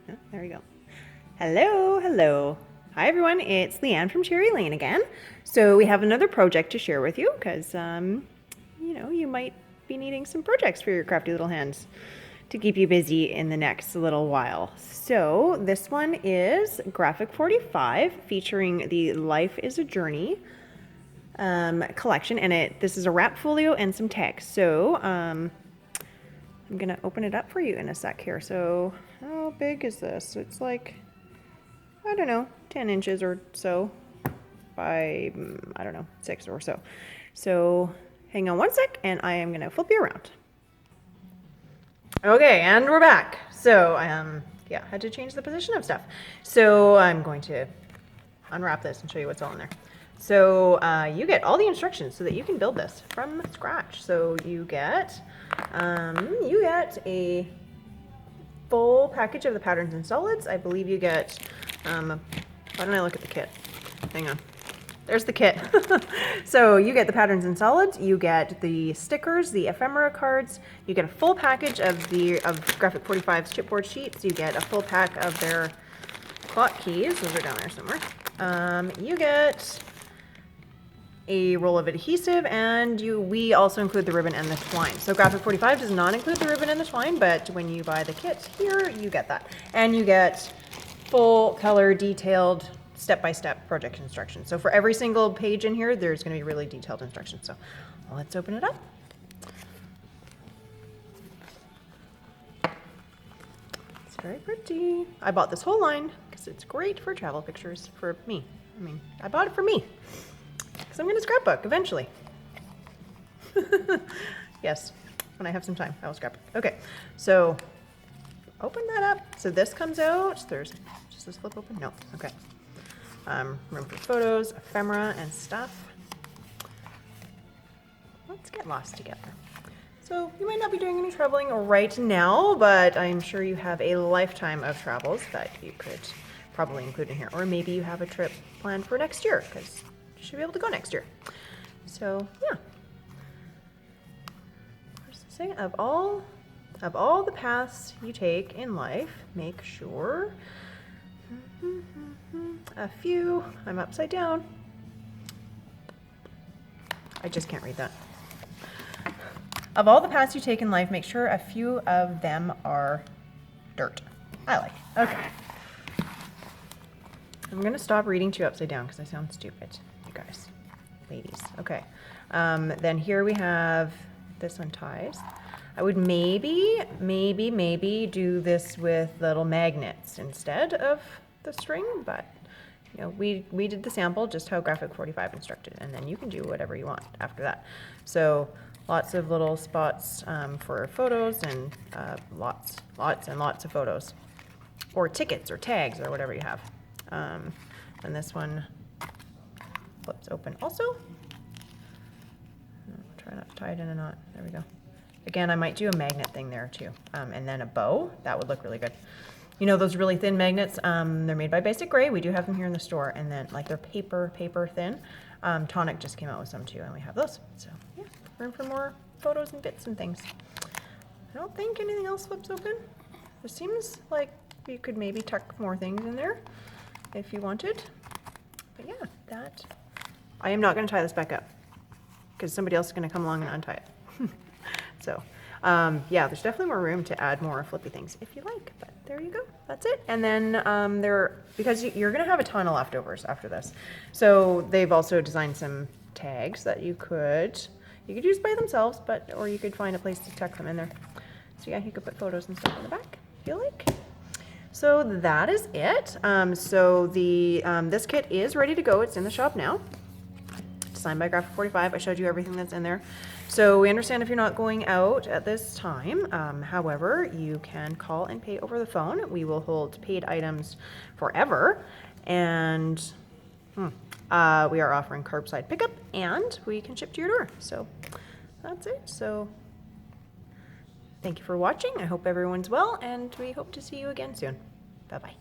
Oh, there we go. Hello, hello. Hi everyone, it's Leanne from Cherry Lane again. So we have another project to share with you because, you know, you might be needing some projects for your crafty little hands to keep you busy in the next little while. So this one is G45 featuring the Life is a Journey collection, and this is a wrap folio and some tags. So I'm gonna open it up for you in a sec here. So how big is this? It's like, I don't know, 10 inches or so by, I don't know, 6 or so. So hang on one sec and I am gonna flip you around. Okay, and we're back. So yeah, had to change the position of stuff. So I'm going to unwrap this and show you what's all in there. So you get all the instructions so that you can build this from scratch. So you get a full package of the patterns and solids. I believe you get, why don't I look at the kit? Hang on. There's the kit. So you get the patterns and solids, you get the stickers, the ephemera cards, you get a full package of G45's chipboard sheets, you get a full pack of their clock keys, those are down there somewhere. You get a roll of adhesive, and we also include the ribbon and the twine. So G45 does not include the ribbon and the twine, but when you buy the kit here, you get that. And you get full color detailed step-by-step project instructions. So for every single page in here, there's going to be really detailed instructions. So let's open it up. It's very pretty. I bought this whole line because it's great for travel pictures for me. I mean, I bought it for me because I'm going to scrapbook eventually. Yes, when I have some time, I will scrapbook. Okay, so open that up. So this comes out. Does this flip open? No. Okay. Room for photos, ephemera, and stuff. Let's get lost together. So you might not be doing any traveling right now, but I'm sure you have a lifetime of travels that you could probably include in here. Or maybe you have a trip planned for next year, because you should be able to go next year. So yeah. What's this saying? Of all the paths you take in life, make sure a few, I'm upside down. I just can't read that. Of all the paths you take in life, make sure a few of them are dirt. I like it. Okay. I'm gonna stop reading to you upside down because I sound stupid, you guys, ladies. Okay. Then here we have this one ties. I would maybe do this with little magnets instead of the string, but you know, we did the sample just how G45 instructed, and then you can do whatever you want after that. So lots of little spots for photos, and lots and lots of photos, or tickets or tags or whatever you have. And this one flips open also. Try not to tie it in a knot. There we go. Again, I might do a magnet thing there too. And then a bow, that would look really good. You know those really thin magnets, they're made by Basic Gray. We do have them here in the store, and then like they're paper thin. Tonic just came out with some too, and we have those. So yeah, room for more photos and bits and things. I don't think anything else flips open. It seems like you could maybe tuck more things in there if you wanted. But yeah, that. I am not gonna tie this back up because somebody else is gonna come along and untie it. So yeah, there's definitely more room to add more flippy things if you like, but there you go, that's it. And then because you're gonna have a ton of leftovers after this, so they've also designed some tags that you could use by themselves, or you could find a place to tuck them in there. So yeah, you could put photos and stuff in the back if you like. So that is it. So this kit is ready to go. It's in the shop now. Designed by G45. I showed you everything that's in there. So we understand if you're not going out at this time. However, you can call and pay over the phone. We will hold paid items forever. And we are offering curbside pickup, and we can ship to your door. So that's it. So thank you for watching. I hope everyone's well, and we hope to see you again soon. Bye-bye.